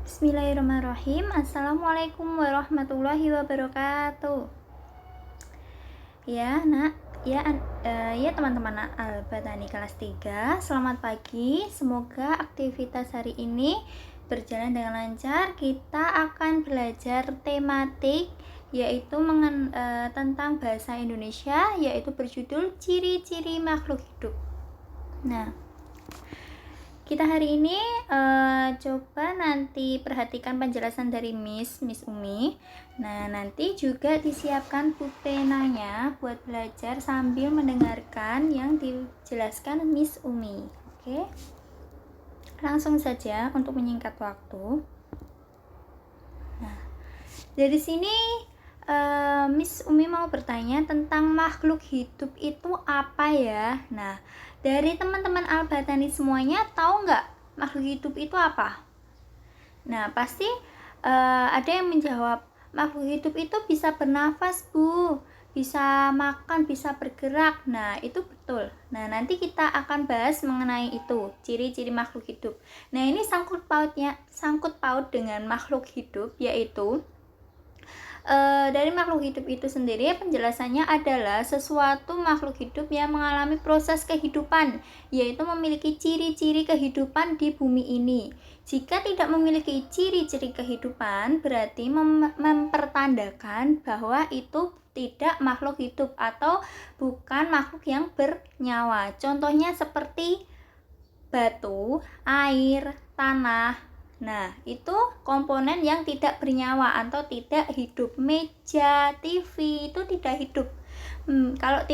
Bismillahirrahmanirrahim. Assalamualaikum warahmatullahi wabarakatuh. Ya, Nak. Ya teman-teman Al-Batani kelas 3. Selamat pagi. Semoga aktivitas hari ini berjalan dengan lancar. Kita akan belajar tematik yaitu tentang bahasa Indonesia, yaitu berjudul ciri-ciri makhluk hidup. Nah, kita hari ini coba nanti perhatikan penjelasan dari Miss Umi. Nah, nanti juga disiapkan pulpenanya buat belajar sambil mendengarkan yang dijelaskan Miss Umi. Oke. Langsung saja untuk menyingkat waktu. Nah, dari sini Miss Umi mau bertanya tentang makhluk hidup itu apa ya? Nah, dari teman-teman Al-Batani semuanya tahu nggak makhluk hidup itu apa? Nah, pasti ada yang menjawab, makhluk hidup itu bisa bernafas, Bu, bisa makan, bisa bergerak. Nah, itu betul. Nah, nanti kita akan bahas mengenai itu, ciri-ciri makhluk hidup. Nah, ini sangkut paut dengan makhluk hidup, yaitu dari makhluk hidup itu sendiri penjelasannya adalah sesuatu makhluk hidup yang mengalami proses kehidupan, yaitu memiliki ciri-ciri kehidupan di bumi ini. Jika tidak memiliki ciri-ciri kehidupan, berarti mempertandakan bahwa itu tidak makhluk hidup atau bukan makhluk yang bernyawa. Contohnya seperti batu, air, tanah. Nah, itu komponen yang tidak bernyawa atau tidak hidup. Meja, TV itu tidak hidup. Kalau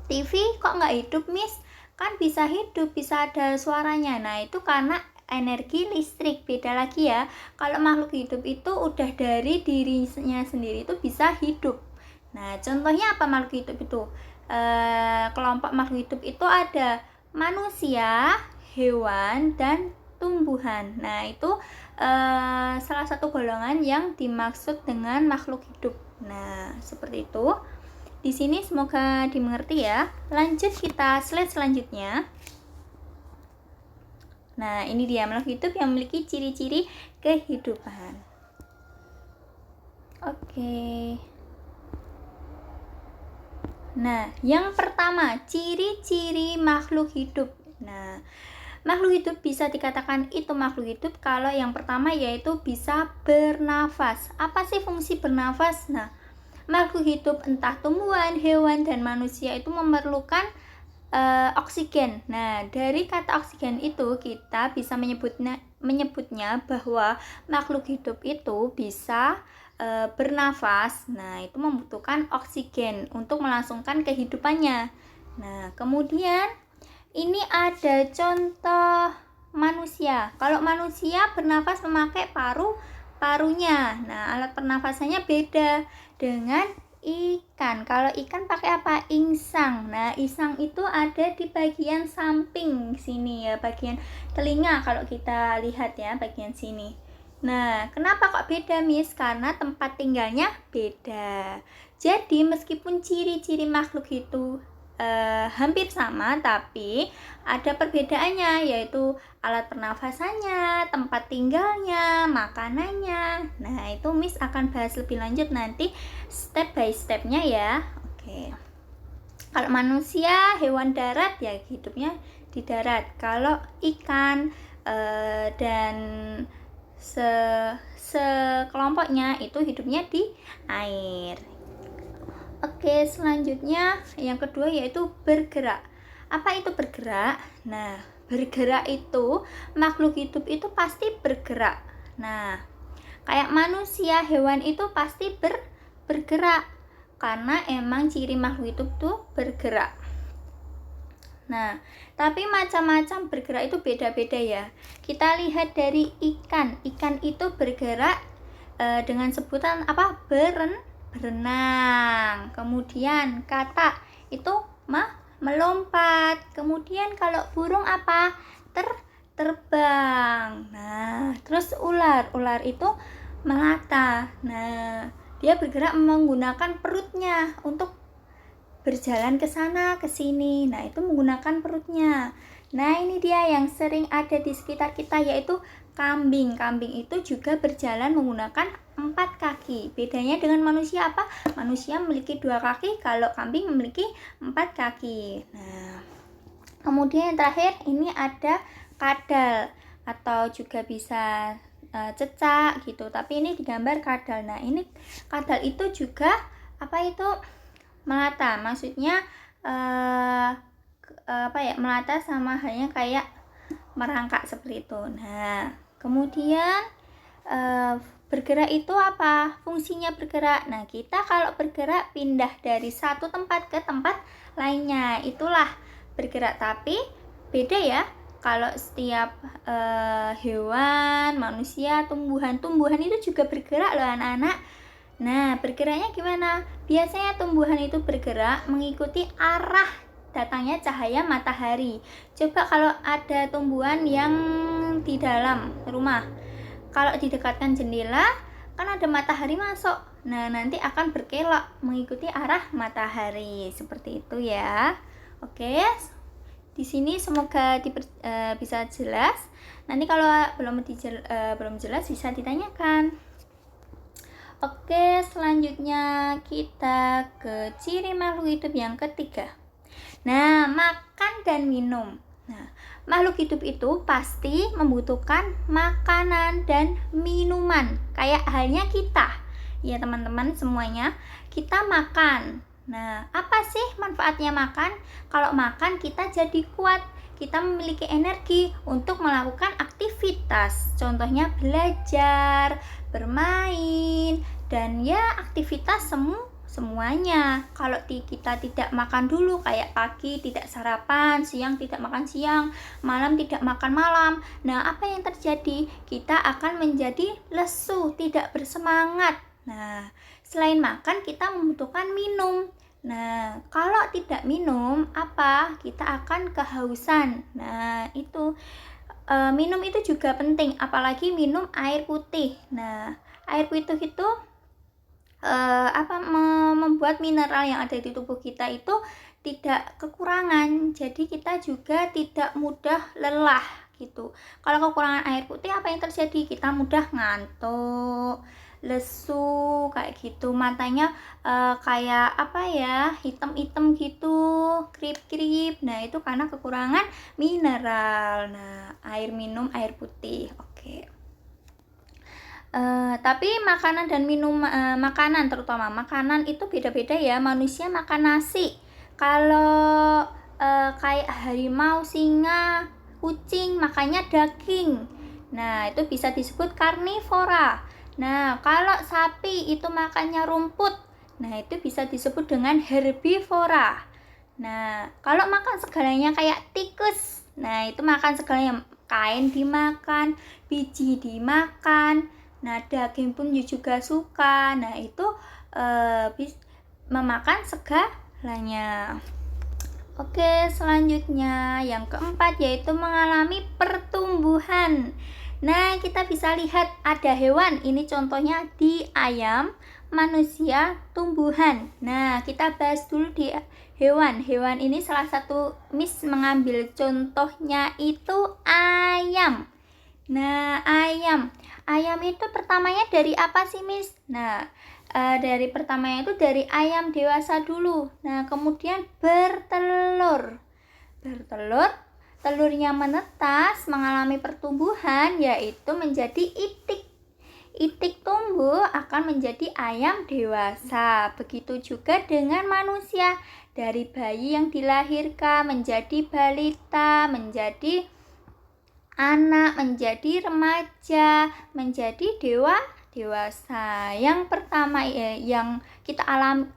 TV kok nggak hidup, Miss? Kan bisa hidup, bisa ada suaranya. Nah, itu karena energi listrik. Beda lagi ya. Kalau makhluk hidup itu udah dari dirinya sendiri itu bisa hidup. Nah, contohnya apa makhluk hidup itu? Kelompok makhluk hidup itu ada manusia, hewan, dan tumbuhan. Nah, itu salah satu golongan yang dimaksud dengan makhluk hidup. Nah, seperti itu. Di sini semoga dimengerti ya. Lanjut kita slide selanjutnya. Nah, ini dia makhluk hidup yang memiliki ciri-ciri kehidupan. Oke. Nah, yang pertama, ciri-ciri makhluk hidup. Nah, makhluk hidup bisa dikatakan itu makhluk hidup kalau yang pertama yaitu bisa bernafas. Apa sih fungsi bernafas? Nah, makhluk hidup entah tumbuhan, hewan, dan manusia itu memerlukan oksigen. Nah, dari kata oksigen itu kita bisa menyebutnya bahwa makhluk hidup itu bisa bernafas. Nah, itu membutuhkan oksigen untuk melangsungkan kehidupannya. Nah, kemudian ini ada contoh manusia. Kalau manusia bernafas memakai parunya. Nah, alat pernafasannya beda dengan ikan. Kalau ikan pakai apa? Insang. Nah, insang itu ada di bagian samping sini ya, bagian telinga kalau kita lihat ya, bagian sini. Nah, kenapa kok beda, Miss? Karena tempat tinggalnya beda. Jadi, meskipun ciri-ciri makhluk itu hampir sama, tapi ada perbedaannya, yaitu alat pernafasannya, tempat tinggalnya, makanannya. Nah, itu Miss akan bahas lebih lanjut nanti step by stepnya ya. Oke. Kalau manusia, hewan darat ya hidupnya di darat. Kalau ikan dan sekelompoknya itu hidupnya di air. Oke, selanjutnya yang kedua yaitu bergerak. Apa itu bergerak? Nah, bergerak itu makhluk hidup itu pasti bergerak. Nah, kayak manusia, hewan itu pasti bergerak karena emang ciri makhluk hidup tuh bergerak. Nah, tapi macam-macam bergerak itu beda-beda ya. Kita lihat dari ikan. Ikan itu bergerak dengan sebutan apa? Berenang. Kemudian katak itu melompat. Kemudian kalau burung apa? Terbang. Nah, terus ular itu melata. Nah, dia bergerak menggunakan perutnya untuk berjalan ke sana ke sini. Nah, itu menggunakan perutnya. Nah, ini dia yang sering ada di sekitar kita, yaitu kambing. Kambing itu juga berjalan menggunakan 4 kaki. Bedanya dengan manusia apa? Manusia memiliki 2 kaki, kalau kambing memiliki 4 kaki. Nah, kemudian yang terakhir ini ada kadal atau juga bisa cecak gitu. Tapi ini digambar kadal. Nah, ini kadal itu juga apa itu? Melata. Maksudnya melata sama halnya kayak merangkak seperti itu. Nah, kemudian bergerak itu apa? Fungsinya bergerak. Nah, kita kalau bergerak pindah dari satu tempat ke tempat lainnya, itulah bergerak. Tapi beda ya, kalau setiap hewan, manusia, tumbuhan itu juga bergerak loh anak-anak. Nah, bergeraknya gimana? Biasanya tumbuhan itu bergerak mengikuti arah datangnya cahaya matahari. Coba kalau ada tumbuhan yang di dalam rumah, kalau didekatkan jendela, kan ada matahari masuk. Nah, nanti akan berkelok mengikuti arah matahari. Seperti itu ya. Oke. Di sini semoga bisa jelas. Nanti kalau belum jelas bisa ditanyakan. Oke, selanjutnya kita ke ciri makhluk hidup yang ketiga. Nah, makan dan minum. Nah, makhluk hidup itu pasti membutuhkan makanan dan minuman. Kayak halnya kita. Ya, teman-teman semuanya, kita makan. Nah, apa sih manfaatnya makan? Kalau makan kita jadi kuat. Kita memiliki energi untuk melakukan aktivitas. Contohnya belajar, bermain, dan ya aktivitas semuanya. Kalau kita tidak makan dulu, kayak pagi tidak sarapan, siang tidak makan siang, malam tidak makan malam, nah apa yang terjadi? Kita akan menjadi lesu, tidak bersemangat. Nah, selain makan kita membutuhkan minum. Nah, kalau tidak minum apa? Kita akan kehausan. Nah, itu minum itu juga penting, apalagi minum air putih. Nah, air putih itu membuat mineral yang ada di tubuh kita itu tidak kekurangan. Jadi kita juga tidak mudah lelah gitu. Kalau kekurangan air putih apa yang terjadi? Kita mudah ngantuk, lesu kayak gitu, matanya kayak hitam-hitam gitu, krip-krip. Nah, itu karena kekurangan mineral. Nah, minum air putih. Oke. Tapi makanan dan makanan, terutama makanan itu beda-beda ya. Manusia makan nasi. Kalau kayak harimau, singa, kucing makannya daging. Nah, itu bisa disebut karnivora. Nah, kalau sapi itu makannya rumput. Nah, itu bisa disebut dengan herbivora. Nah, kalau makan segalanya kayak tikus. Nah, itu makan segalanya. Kain dimakan, biji dimakan. Nah, daging pun juga suka. Nah, itu memakan segalanya. Oke, selanjutnya yang keempat yaitu mengalami pertumbuhan. Nah, kita bisa lihat ada hewan. Ini contohnya di ayam, manusia, tumbuhan. Nah, kita bahas dulu di hewan. Hewan ini salah satu Miss mengambil contohnya itu ayam. Nah, ayam itu pertamanya dari apa sih, Miss? Nah, dari pertamanya itu dari ayam dewasa dulu. Nah, kemudian bertelur. Telurnya menetas, mengalami pertumbuhan, yaitu menjadi itik. Itik tumbuh akan menjadi ayam dewasa. Begitu juga dengan manusia. Dari bayi yang dilahirkan menjadi balita, menjadi anak, menjadi remaja, menjadi dewasa. Yang pertama yang kita alami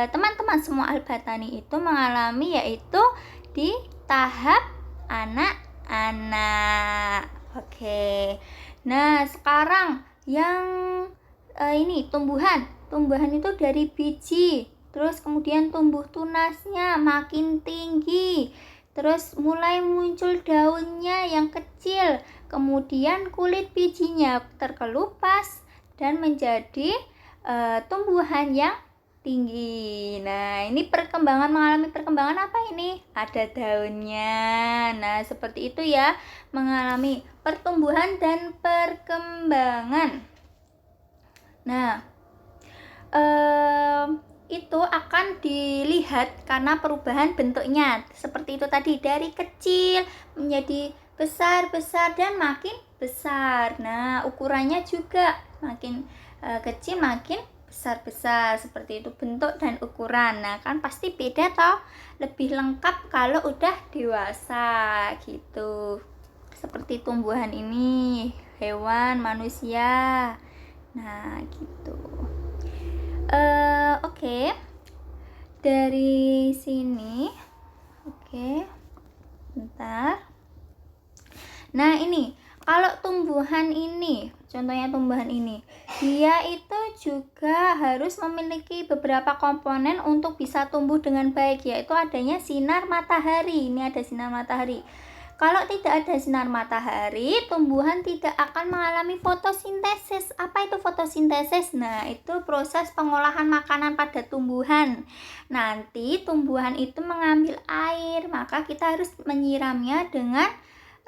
teman-teman semua Al-Batani itu mengalami yaitu di tahap anak-anak. Oke. Nah, sekarang yang ini tumbuhan itu dari biji, terus kemudian tumbuh tunasnya makin tinggi, terus mulai muncul daunnya yang kecil, kemudian kulit bijinya terkelupas dan menjadi tumbuhan yang tinggi. Nah, ini mengalami perkembangan apa ini? Ada daunnya. Nah, seperti itu ya, mengalami pertumbuhan dan perkembangan. Nah, itu akan dilihat karena perubahan bentuknya. Seperti itu tadi, dari kecil menjadi besar dan makin besar. Nah, ukurannya juga makin kecil makin besar. Seperti itu bentuk dan ukuran. Nah, kan pasti beda toh. Lebih lengkap kalau udah dewasa gitu. Seperti tumbuhan ini, hewan, manusia. Nah, gitu. Oke. Dari sini. Oke. Bentar. Nah, ini kalau tumbuhan ini, contohnya tumbuhan ini, dia itu juga harus memiliki beberapa komponen untuk bisa tumbuh dengan baik, yaitu adanya sinar matahari. Ini ada sinar matahari. Kalau tidak ada sinar matahari, tumbuhan tidak akan mengalami fotosintesis. Apa itu fotosintesis? Nah, itu proses pengolahan makanan pada tumbuhan. Nanti tumbuhan itu mengambil air, maka kita harus menyiramnya dengan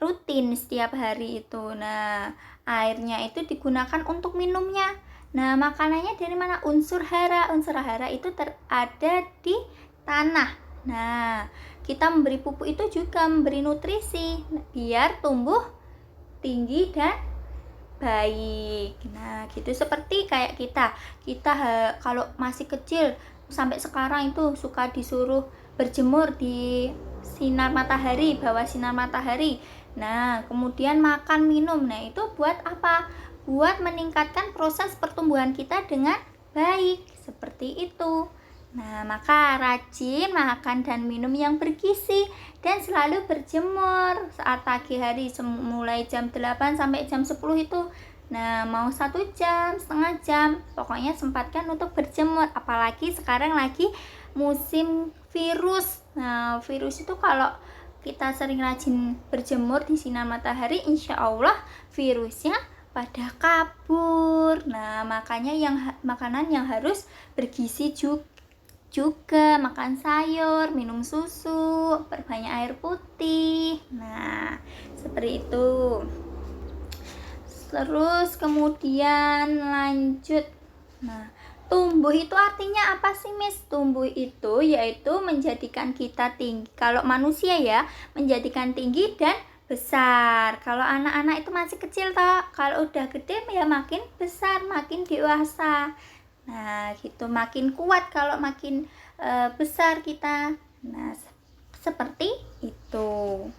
rutin setiap hari itu. Nah, airnya itu digunakan untuk minumnya. Nah, makanannya dari mana? Unsur hara. Unsur hara itu ada di tanah. Nah, kita memberi pupuk itu juga memberi nutrisi biar tumbuh tinggi dan baik. Nah, gitu. Seperti kayak kita kalau masih kecil sampai sekarang itu suka disuruh berjemur di sinar matahari, bawah sinar matahari. Nah, kemudian makan minum. Nah, itu buat apa? Buat meningkatkan proses pertumbuhan kita dengan baik. Seperti itu. Nah, maka rajin makan dan minum yang bergizi dan selalu berjemur saat pagi hari mulai jam 8 sampai jam 10 itu. Nah, mau 1 jam, setengah jam, pokoknya sempatkan untuk berjemur. Apalagi sekarang lagi musim virus. Nah, virus itu kalau kita sering rajin berjemur di sinar matahari, insya Allah virusnya pada kabur. Nah, makanya makanan yang harus bergizi juga makan sayur, minum susu, perbanyak air putih. Nah, seperti itu. Terus kemudian lanjut. Nah, tumbuh itu artinya apa sih, Miss? Tumbuh itu yaitu menjadikan kita tinggi. Kalau manusia ya, menjadikan tinggi dan besar. Kalau anak-anak itu masih kecil toh. Kalau udah gede ya makin besar, makin dewasa. Nah, gitu, makin kuat kalau makin besar kita. Nah, seperti itu.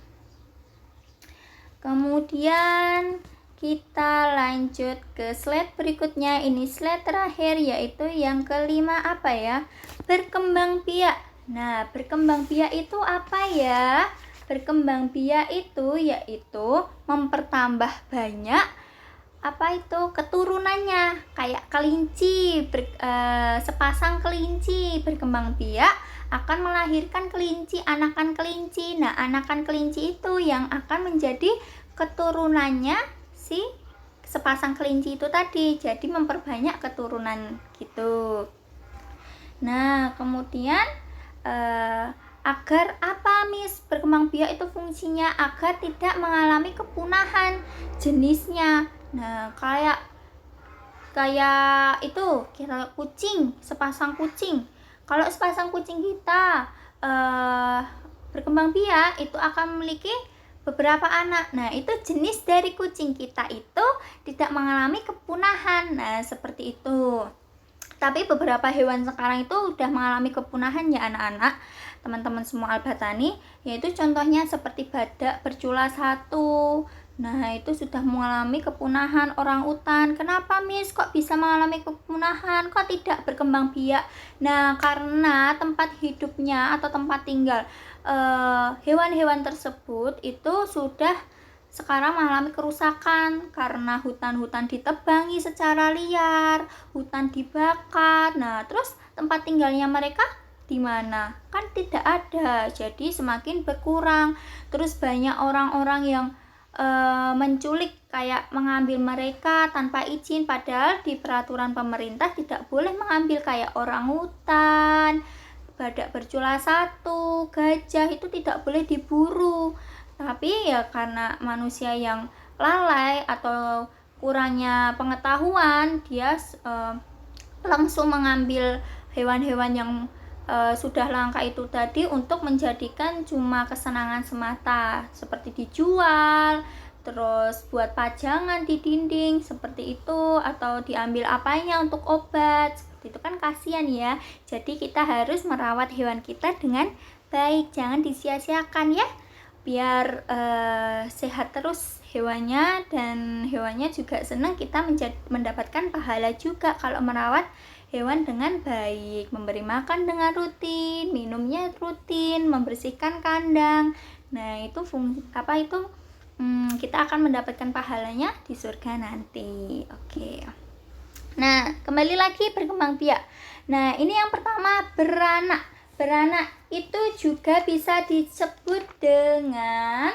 Kemudian kita lanjut ke slide berikutnya. Ini slide terakhir, yaitu yang kelima, apa ya? Berkembang biak. Nah, berkembang biak itu apa ya? Berkembang biak itu yaitu mempertambah banyak keturunannya, kayak kelinci. Sepasang kelinci berkembang biak akan melahirkan kelinci, anakan kelinci. Nah, anakan kelinci itu yang akan menjadi keturunannya si sepasang kelinci itu tadi. Jadi memperbanyak keturunan gitu. Nah, kemudian agar apa, Miss? Berkembang biak itu fungsinya agar tidak mengalami kepunahan jenisnya. Nah, kayak itu kita kucing, sepasang kucing. Kalau sepasang kucing kita berkembang biak, itu akan memiliki beberapa anak. Nah, itu jenis dari kucing kita itu tidak mengalami kepunahan. Nah, seperti itu. Tapi beberapa hewan sekarang itu udah mengalami kepunahan ya anak-anak, teman-teman semua Al-Batani, yaitu contohnya seperti badak bercula 1. Nah, itu sudah mengalami kepunahan. Orang-utan, kenapa, Miss? Kok bisa mengalami kepunahan? Kok tidak berkembang biak? Nah, karena tempat hidupnya atau tempat tinggal hewan-hewan tersebut itu sudah sekarang mengalami kerusakan karena hutan-hutan ditebangi secara liar, hutan dibakar. Nah, terus tempat tinggalnya mereka di mana? Kan tidak ada. Jadi semakin berkurang. Terus banyak orang-orang yang menculik, kayak mengambil mereka tanpa izin, padahal di peraturan pemerintah tidak boleh mengambil, kayak orangutan, badak bercula 1, gajah itu tidak boleh diburu. Tapi ya karena manusia yang lalai atau kurangnya pengetahuan, dia langsung mengambil hewan-hewan yang sudah langka itu tadi untuk menjadikan cuma kesenangan semata, seperti dijual, terus buat pajangan di dinding seperti itu, atau diambil apanya untuk obat seperti itu, kan kasihan ya. Jadi kita harus merawat hewan kita dengan baik, jangan disia-siakan ya, biar sehat terus hewannya, dan hewannya juga senang, kita mendapatkan pahala juga kalau merawat hewan dengan baik, memberi makan dengan rutin, minumnya rutin, membersihkan kandang. Nah itu kita akan mendapatkan pahalanya di surga nanti. Oke. Nah kembali lagi berkembang biak. Nah ini yang pertama, beranak. Beranak itu juga bisa disebut dengan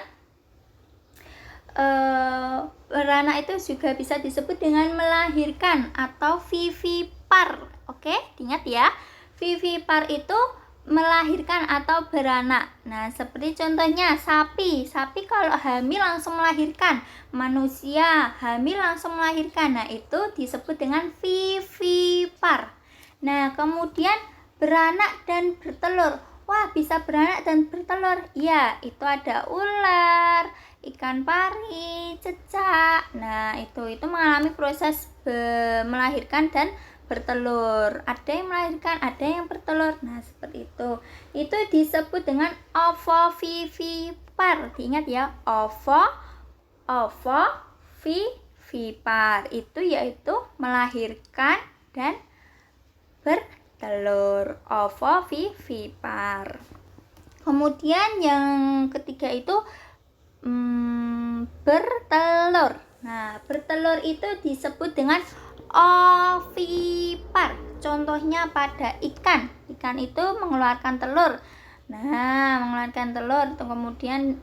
beranak itu juga bisa disebut dengan melahirkan atau vivipar. Oke, diingat ya. Vivipar itu melahirkan atau beranak. Nah, seperti contohnya sapi. Sapi kalau hamil langsung melahirkan. Manusia hamil langsung melahirkan. Nah, itu disebut dengan vivipar. Nah, kemudian beranak dan bertelur. Wah, bisa beranak dan bertelur. Ya, itu ada ular, ikan pari, cecak. Nah, itu mengalami proses melahirkan dan bertelur. Ada yang melahirkan, ada yang bertelur. Nah, seperti itu. Itu disebut dengan ovovivipar. Diingat ya, ovovivipar. Itu yaitu melahirkan dan bertelur. Ovovivipar. Kemudian yang ketiga itu bertelur. Nah, bertelur itu disebut dengan ovipar. Contohnya pada ikan. Ikan itu mengeluarkan telur. Nah, mengeluarkan telur, kemudian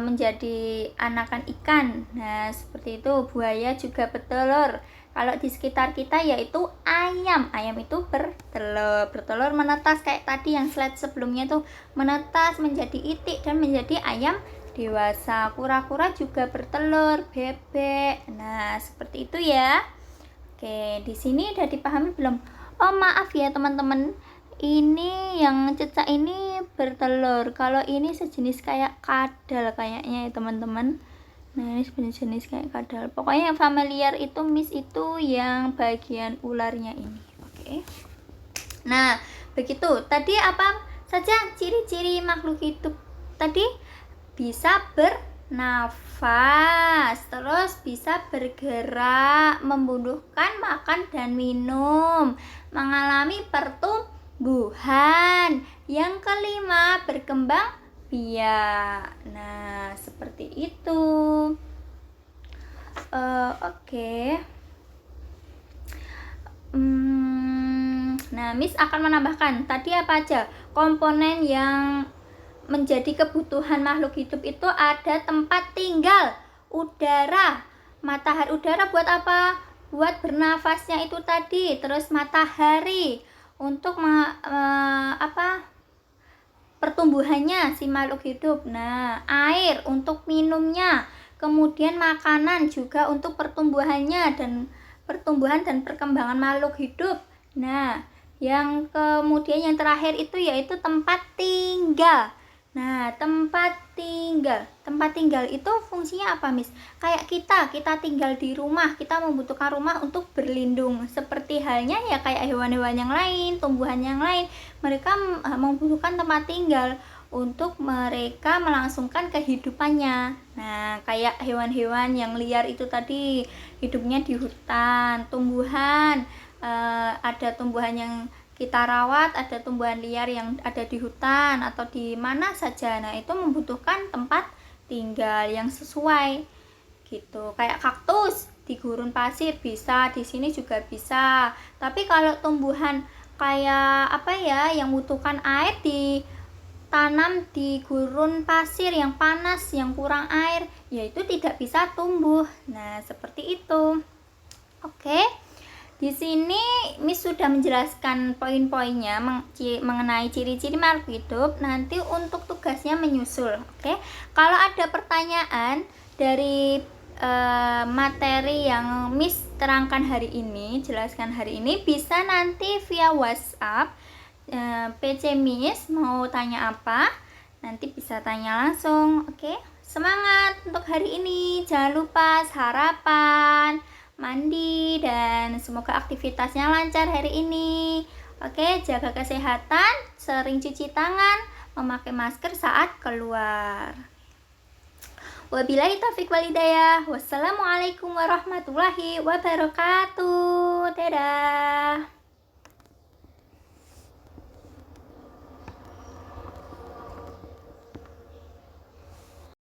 menjadi anakan ikan. Nah, seperti itu. Buaya juga bertelur. Kalau di sekitar kita yaitu ayam. Ayam itu bertelur. Bertelur menetas kayak tadi yang slide sebelumnya tuh, menetas menjadi itik dan menjadi ayam dewasa. Kura-kura juga bertelur, bebek. Nah, seperti itu ya. Oke, di sini udah dipahami belum? Oh, maaf ya teman-teman. Ini yang cecak ini bertelur. Kalau ini sejenis kayak kadal kayaknya ya teman-teman. Nah, ini sejenis kayak kadal. Pokoknya yang familiar itu Miss itu yang bagian ularnya ini. Oke. Nah, begitu. Tadi apa saja ciri-ciri makhluk hidup tadi? Bisa bernafas, terus bisa bergerak, membutuhkan makan dan minum, mengalami pertumbuhan. Yang kelima, berkembang biak. Nah, seperti itu. Oke. Nah, Miss akan menambahkan tadi apa aja komponen yang menjadi kebutuhan makhluk hidup itu. Ada tempat tinggal, udara, matahari. Udara buat apa? Buat bernafasnya itu tadi. Terus matahari untuk pertumbuhannya si makhluk hidup. Nah, air untuk minumnya. Kemudian makanan juga untuk pertumbuhannya dan perkembangan makhluk hidup. Nah, yang kemudian yang terakhir itu yaitu tempat tinggal. Nah, tempat tinggal itu fungsinya apa, Miss? Kayak kita tinggal di rumah, kita membutuhkan rumah untuk berlindung. Seperti halnya ya kayak hewan-hewan yang lain, tumbuhan yang lain, mereka membutuhkan tempat tinggal untuk mereka melangsungkan kehidupannya. Nah, kayak hewan-hewan yang liar itu tadi hidupnya di hutan, tumbuhan, ada tumbuhan yang kita rawat, ada tumbuhan liar yang ada di hutan atau di mana saja. Nah, itu membutuhkan tempat tinggal yang sesuai gitu. Kayak kaktus di gurun pasir bisa, di sini juga bisa. Tapi kalau tumbuhan kayak yang membutuhkan air ditanam di gurun pasir yang panas, yang kurang air, yaitu tidak bisa tumbuh. Nah, seperti itu. Oke. Di sini Miss sudah menjelaskan poin-poinnya mengenai ciri-ciri makhluk hidup. Nanti untuk tugasnya menyusul. Oke. Kalau ada pertanyaan dari materi yang Miss terangkan hari ini, jelaskan hari ini, bisa nanti via WhatsApp PC Miss. Mau tanya apa, nanti bisa tanya langsung. Oke, semangat untuk hari ini. Jangan lupa sarapan, mandi, dan semoga aktivitasnya lancar hari ini. Oke, jaga kesehatan, sering cuci tangan, memakai masker saat keluar. Wabillahi taufiq walhidayah. Wassalamualaikum warahmatullahi wabarakatuh. Dadah.